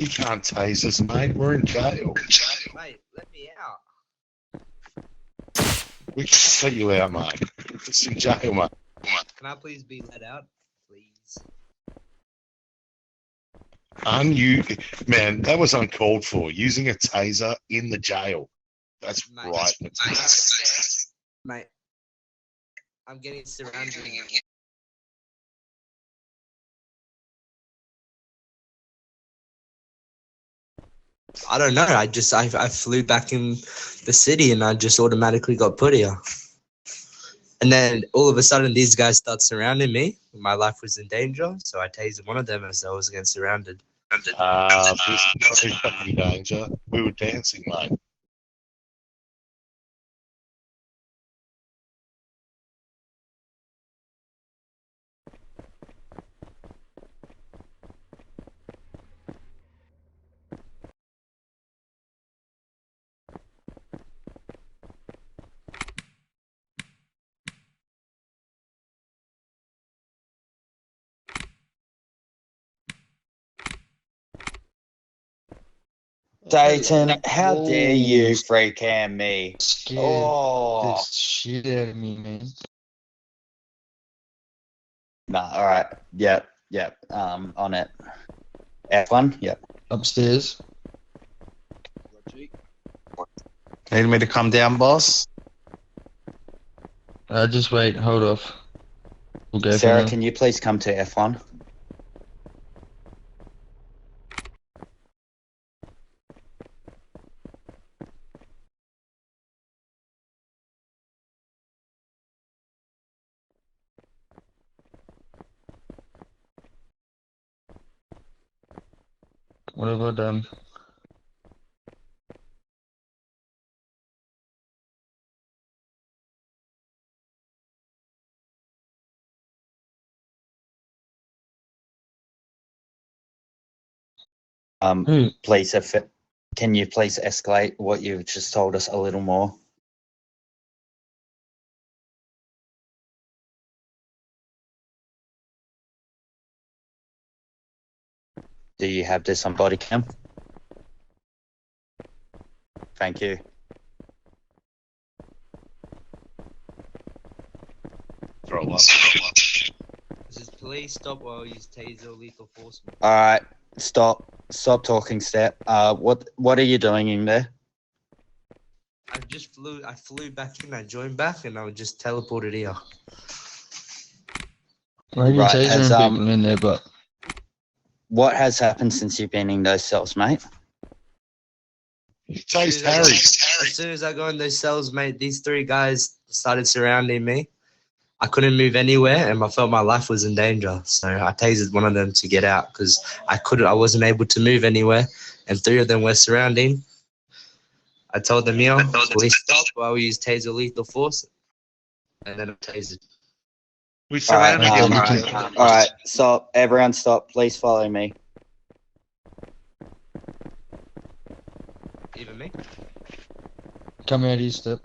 You can't tase us, mate. We're in jail. Mate, let me out. We can let you out, mate. We're just in jail, mate. Can I please be let out? Please. Man, that was uncalled for. Using a taser in the jail. That's Mate, right. Mate, I'm getting surrounded. I don't know. I flew back in the city and I just automatically got put here. And then all of a sudden, these guys start surrounding me. My life was in danger, so I tased one of them as I was getting surrounded. This is not in danger. We were dancing, mate. Dayton, how dare you free cam me? Scared Oh, the shit out of me, man. nah, alright. Yep. On it. F1? Yep. Upstairs. Need me to come down, boss? Just wait, hold off. We'll go Sarah, from can you please come to F1? What have I done? Please, can you please escalate what you've just told us a little more? Do you have this on body cam? Thank you. Throw up. Just please stop while you use taser lethal force. Alright, stop talking, Step. What are you doing in there? I flew back in, I joined back, and I was just teleported here. Well, you're Right, tasering people in there, but what has happened since you've been in those cells, mate? You tased Harry. As soon as I go in those cells, mate, these three guys started surrounding me. I couldn't move anywhere, and I felt my life was in danger. So I tasered one of them to get out because I wasn't able to move anywhere, and three of them were surrounding. I told them, please stop while we use taser lethal force, and then I tasered. We surrounded him. Alright, stop. Everyone stop. Please follow me. Even me? come out here, Step.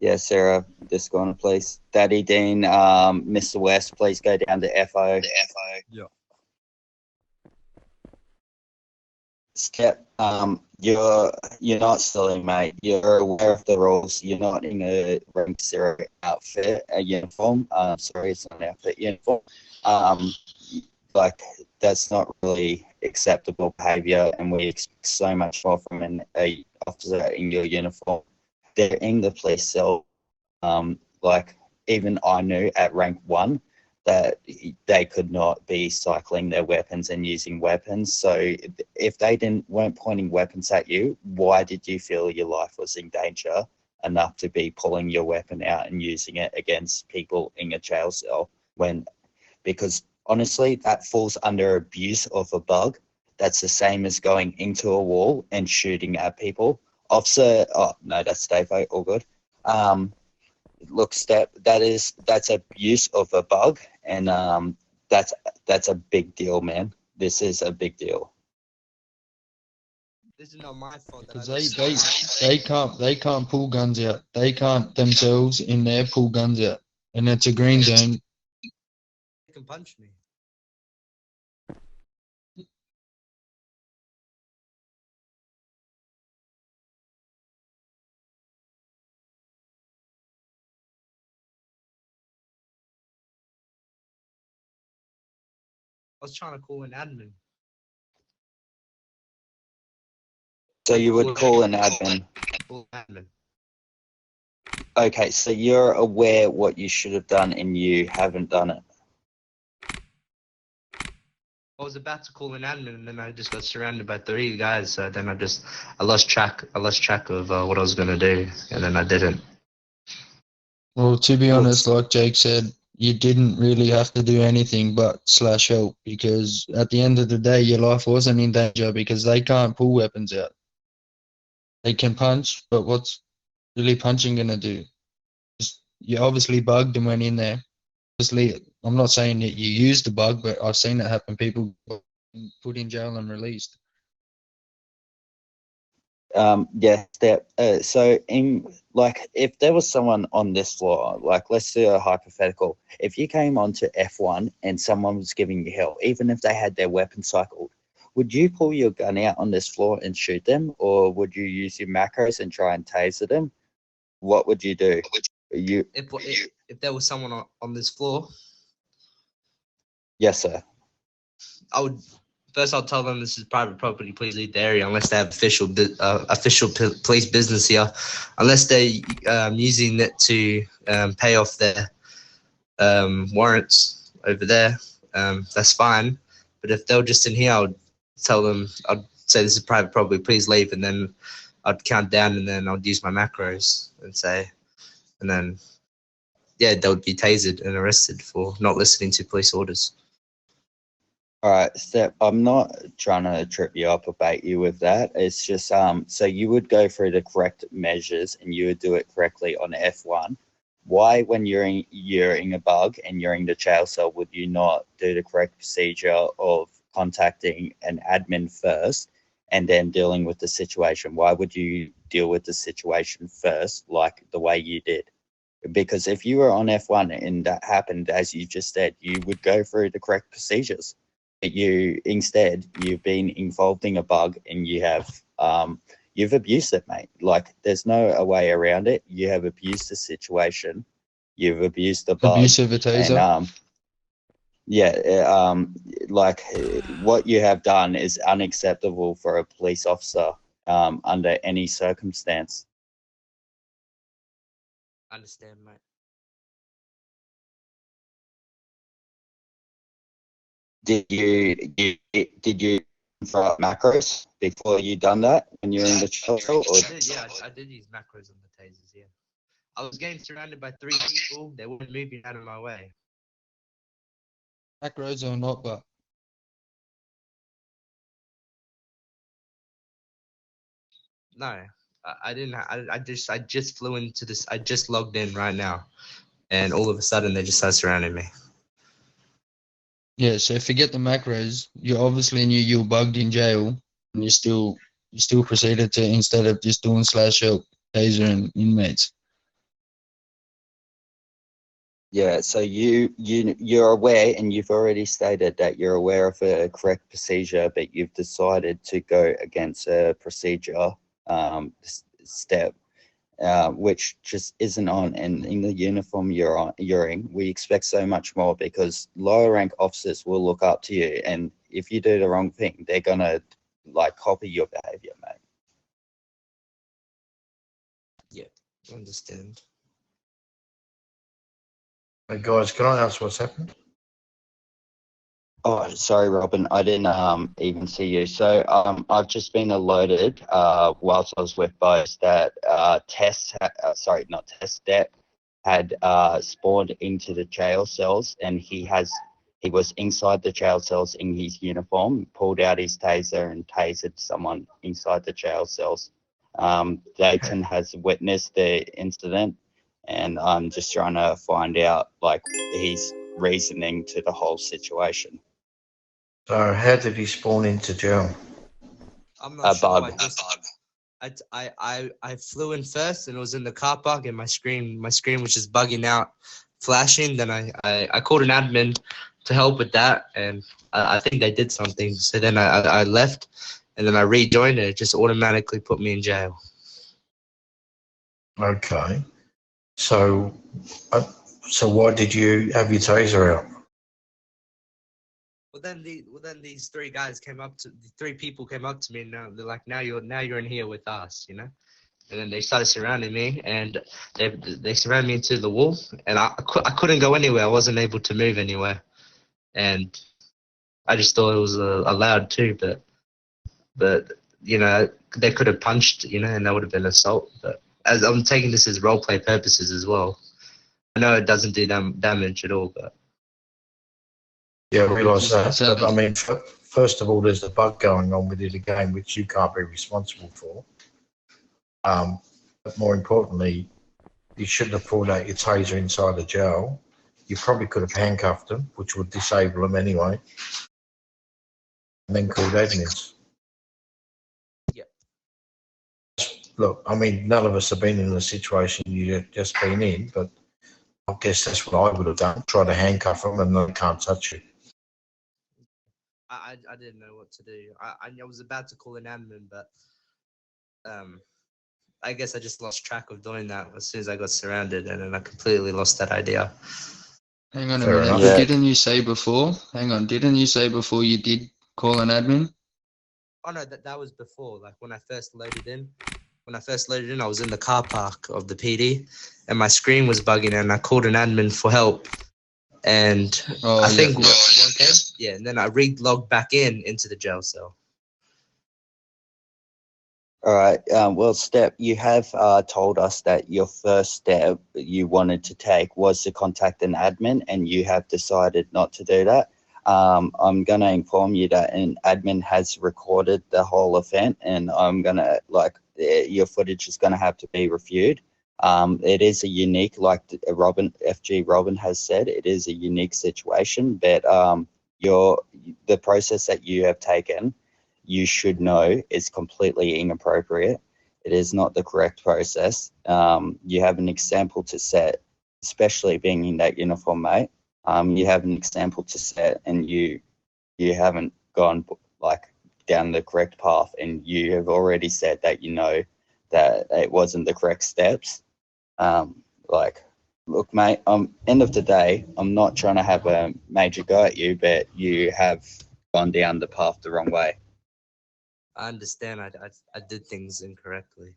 Yeah, Sarah, just go on, please. Daddy Dean, Mr. West, please go down to FO. Yeah. Step, you're not silly, mate. You're aware of the rules. You're not in a rank 0 outfit, a uniform. Sorry, it's not an outfit uniform. Like, that's not really acceptable behaviour, and we expect so much more from an officer in your uniform. They're in the police cell. Like, even I knew at rank 1 that they could not be cycling their weapons and using weapons. So if they weren't pointing weapons at you, why did you feel your life was in danger enough to be pulling your weapon out and using it against people in a jail cell? Because honestly, that falls under abuse of a bug. That's the same as going into a wall and shooting at people. Officer, oh no, that's Davo, all good. Look, Step, that's abuse of a bug, and that's a big deal, man. This is a big deal. This is not my fault that I Because they can't pull guns out. They can't themselves in there pull guns out, and it's a green zone. They can punch me. I was trying to call an admin. So you would call an admin. Call an admin. Okay, so you're aware what you should have done and you haven't done it. I was about to call an admin, and then I just got surrounded by 3 guys. So then I lost track of what I was gonna do, and then I didn't. Well, to be honest, like Jake said, you didn't really have to do anything but slash help, because at the end of the day, your life wasn't in danger because they can't pull weapons out. They can punch, but what's really punching gonna do? Just, you obviously bugged and went in there. Obviously, I'm not saying that you used the bug, but I've seen it happen. People put in jail and released. Yeah, so in like if there was someone on this floor, like let's do a hypothetical. If you came onto F1 and someone was giving you hell, even if they had their weapon cycled, would you pull your gun out on this floor and shoot them, or would you use your macros and try and taser them? What would you do? If there was someone on this floor, Yes, sir. I would first I'll tell them this is private property. Please leave the area unless they have official police business here. Unless they're using it to pay off their warrants over there, that's fine. But if they're just in here, I would tell them. I'd say this is private property. Please leave, and then I'd count down, and then I'd use my macros and say, and then yeah, they would be tasered and arrested for not listening to police orders. All right, Step. I'm not trying to trip you up or bait you with that. It's just so you would go through the correct measures and you would do it correctly on F1. Why, when you're in a bug and you're in the jail cell, would you not do the correct procedure of contacting an admin first and then dealing with the situation? Why would you deal with the situation first, like the way you did? Because if you were on F1 and that happened, as you just said, you would go through the correct procedures. But you've been involved in a bug and you've abused it, mate. Like there's no way around it. You have abused the situation. You've abused the bug. Abuse of a taser. And like what you have done is unacceptable for a police officer under any circumstance. Understand, mate. Did you throw out macros before you done that when you're in the jail? I did use macros on the tasers. Yeah, I was getting surrounded by 3 people. They weren't moving out of my way. Macros or not, but No, I didn't. I just flew into this. I just logged in right now, and all of a sudden they just started surrounding me. yeah. So forget the macros. You obviously knew you were bugged in jail, and you still proceeded to, instead of just doing slash help, taser and inmates. Yeah, so you're aware, and you've already stated that you're aware of a correct procedure, but you've decided to go against a procedure step, which just isn't on. And in the uniform you're in, we expect so much more, because lower rank officers will look up to you, and if you do the wrong thing, they're gonna like copy your behavior, mate. Yeah, understand. Hey guys, can I ask what's happened? Oh, sorry, Robin. I didn't even see you. So I've just been alerted whilst I was with Bose that Step had spawned into the jail cells, and he was inside the jail cells in his uniform, pulled out his taser and tasered someone inside the jail cells. Dayton has witnessed the incident, and I'm just trying to find out like his reasoning to the whole situation. So how did he spawn into jail? I'm not sure. bug. I flew in first and it was in the car park and my screen was just bugging out, flashing. Then I called an admin to help with that and I think they did something. So then I left and then I rejoined and it just automatically put me in jail. Okay. So, so why did you have your taser out? Well, then these three people came up to me and now they're like, now you're in here with us, you know. And then they started surrounding me, and they surrounded me into the wall, and I couldn't go anywhere. I wasn't able to move anywhere, and I just thought it was allowed too, but you know they could have punched, you know, and that would have been assault. But as I'm taking this as role play purposes as well, I know it doesn't do damage at all, but Yeah, I realise that. So- But I mean, first of all, there's a bug going on within the game which you can't be responsible for. But more importantly, you shouldn't have pulled out your taser inside the jail. You probably could have handcuffed them, which would disable them anyway, and then called admins. yeah. Look, I mean, none of us have been in the situation you've just been in, but I guess that's what I would have done. Try to handcuff them and they can't touch you. I didn't know what to do. I was about to call an admin, but I guess I just lost track of doing that as soon as I got surrounded, and then I completely lost that idea. Hang on a Fair minute. enough. Yeah. Didn't you say before? Hang on. Didn't you say before you did call an admin? Oh no, that was before. Like when I first loaded in. When I first loaded in, I was in the car park of the PD, and my screen was bugging, and I called an admin for help. And Oh, I yeah, think yeah. yeah, and then I re-logged back into the jail cell. All right. Well, Step, you have told us that your first step you wanted to take was to contact an admin, and you have decided not to do that. I'm going to inform you that an admin has recorded the whole event, and I'm going to, your footage is going to have to be reviewed. It is a unique, like FG Robin has said, it is a unique situation, but the process that you have taken, you should know is completely inappropriate. It is not the correct process. You have an example to set, especially being in that uniform, mate. You have an example to set, and you haven't gone down the correct path, and you have already said that you know that it wasn't the correct steps. Look, mate. End of the day, I'm not trying to have a major go at you, but you have gone down the path the wrong way. I understand. I did things incorrectly.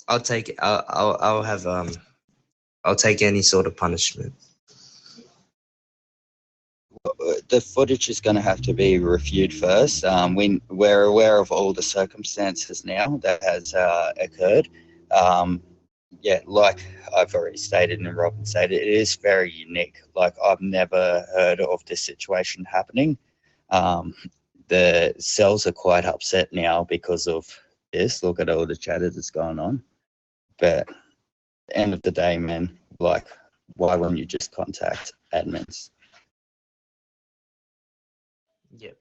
I'll take it. I'll have I'll take any sort of punishment. The footage is going to have to be reviewed first. We're aware of all the circumstances now that has occurred. Yeah, like I've already stated and Robin said, it is very unique. Like I've never heard of this situation happening. The cells are quite upset now because of this. Look at all the chatter that's going on. But at the end of the day, man, why wouldn't you just contact admins? Yep.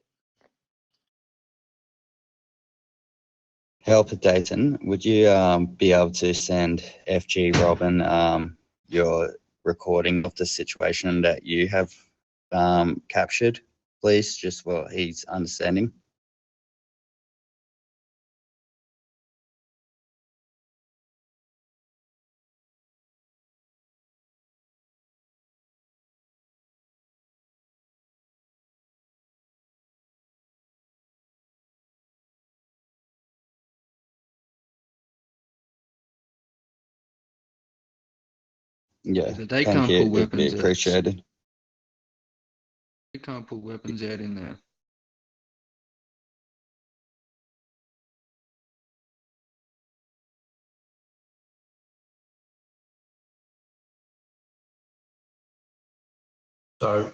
Help Dayton, would you be able to send FG Robin your recording of the situation that you have captured, please, just for his understanding? Yeah, But they thank can't you. pull It'd be weapons out. appreciated. They can't pull weapons out in there. So,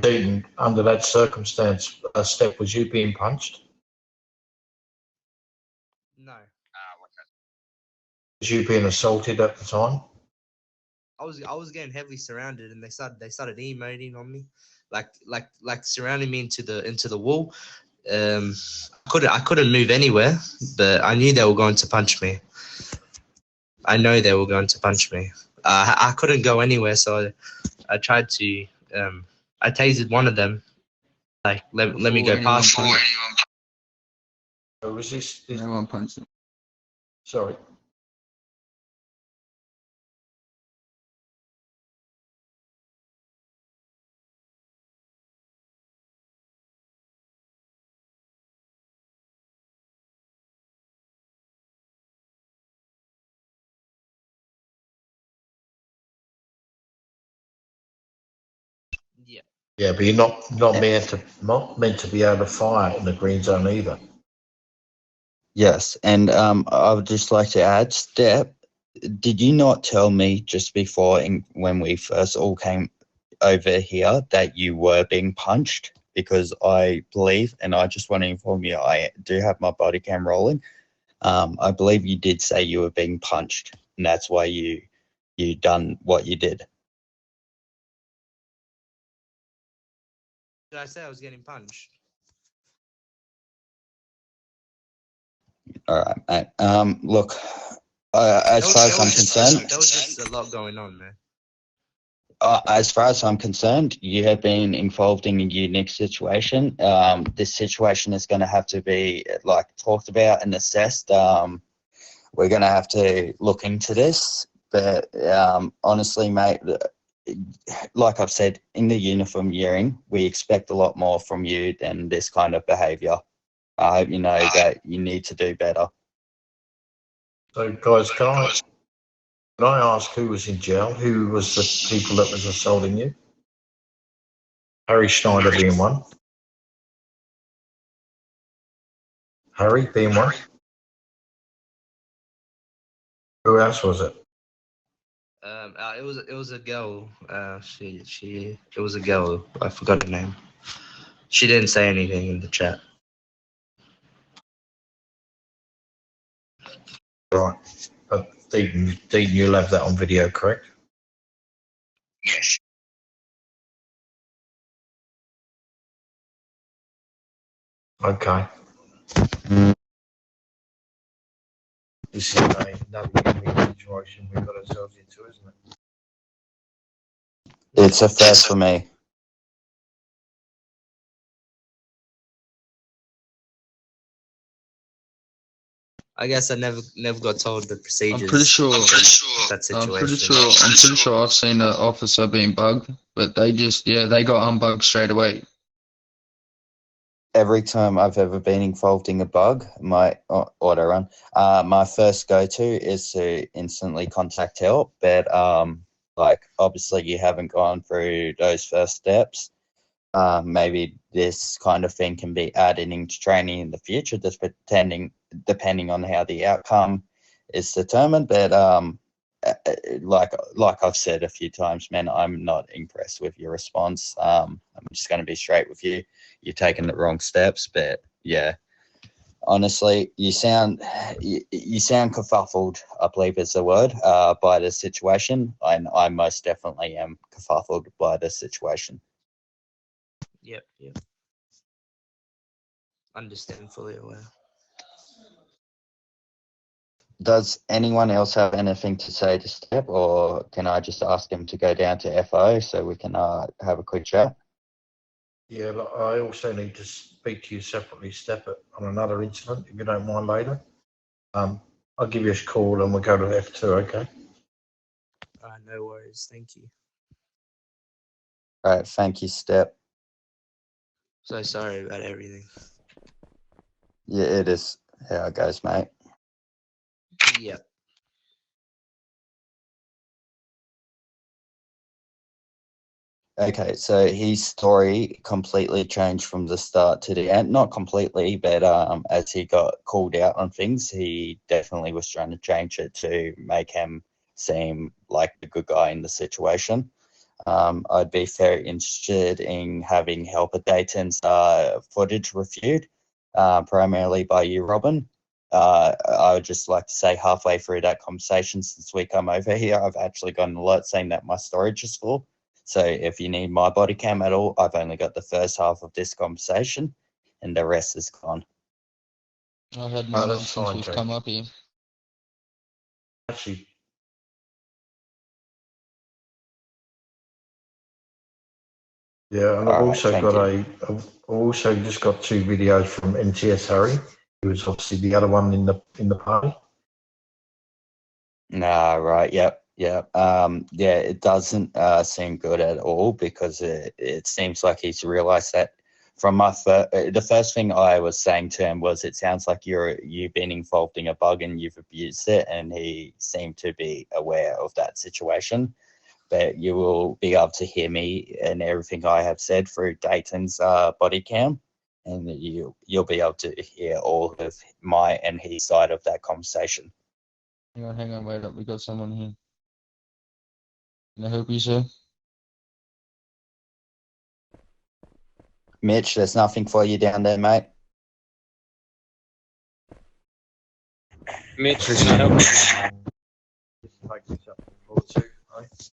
Dean, under that circumstance, Step, was you being punched? No. Was you being assaulted at the time? I was getting heavily surrounded, and they started emoting on me, like surrounding me into the wall. I couldn't move anywhere, but I knew they were going to punch me. I know they were going to punch me. I couldn't go anywhere, so I tried to. I tasered one of them. Like, let me go past. Or was this No one punched him. sorry. Yeah. Yeah, but you're not meant to be able to fire in the green zone either. Yes, and I would just like to add, Step, did you not tell me just before when we first all came over here that you were being punched? Because I believe, and I just want to inform you, I do have my body cam rolling. I believe you did say you were being punched, and that's why you done what you did. Did I say I was getting punched? All right, mate. Look, as far as I'm concerned, there was just a lot going on, man. as far as I'm concerned, you have been involved in a unique situation. This situation is going to have to be talked about and assessed. We're going to have to look into this. But honestly, mate, like I've said, in the uniform yearing, we expect a lot more from you than this kind of behaviour. I hope you know that you need to do better. So, guys, can I ask who was in jail? Who was the people that was assaulting you? Harry Schneider being one. Harry being one. Who else was it? It was a girl. It was a girl. I forgot her name. She didn't say anything in the chat. Right. But Dean, you'll have that on video, correct? Yes. Okay. This is another unique situation we've got ourselves into, isn't it? It's a first for me. I guess I never got told the procedures. I'm pretty sure. That situation. I'm pretty sure I've seen an officer being bugged, but they got unbugged straight away. Every time I've ever been involved in a bug, my auto run, my first go-to is to instantly contact help. But obviously you haven't gone through those first steps. Maybe this kind of thing can be added into training in the future, just depending on how the outcome is determined. But like I've said a few times, man, I'm not impressed with your response. I'm just going to be straight with you. You're taking the wrong steps, but yeah, honestly, you sound kerfuffled, I believe is the word, by the situation, and I most definitely am kerfuffled by the situation. Yep. Understand, fully aware. Does anyone else have anything to say to Step, or can I just ask him to go down to FO so we can have a quick chat? Yeah, but I also need to speak to you separately, Step, on another incident, if you don't mind later. I'll give you a call and we'll go to F2, okay? No worries. Thank you. All right, thank you, Step. So sorry about everything. Yeah, it is how it goes, mate. Yep. Okay, so his story completely changed from the start to the end. Not completely, but as he got called out on things, he definitely was trying to change it to make him seem like the good guy in the situation. I'd be very interested in having Helper Dayton's footage reviewed, primarily by you, Robin. I would just like to say halfway through that conversation, since we come over here, I've actually got an alert saying that my storage is full. So if you need my body cam at all, I've only got the first half of this conversation and the rest is gone. I've had Oh, mine on that's since fine, we've Jake. come up here. Actually, yeah, and I've All right, also thank got you. I've also just got 2 videos from NTS Harry, who was obviously the other one in the party. Nah, right, yep. Yeah, it doesn't seem good at all, because it seems like he's realized that from the first thing I was saying to him was, it sounds like you've been involved in a bug and you've abused it, and he seemed to be aware of that situation. But you will be able to hear me and everything I have said through Dayton's body cam, and you'll be able to hear all of my and his side of that conversation. Hang on, wait up. We got someone here. Can I help you, sir? Mitch, there's nothing for you down there, mate. Mitch, can I help you? Just take this up or two, right?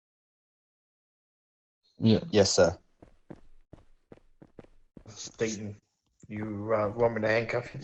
Yeah. Yes, sir. Deaton, you want me to handcuff you?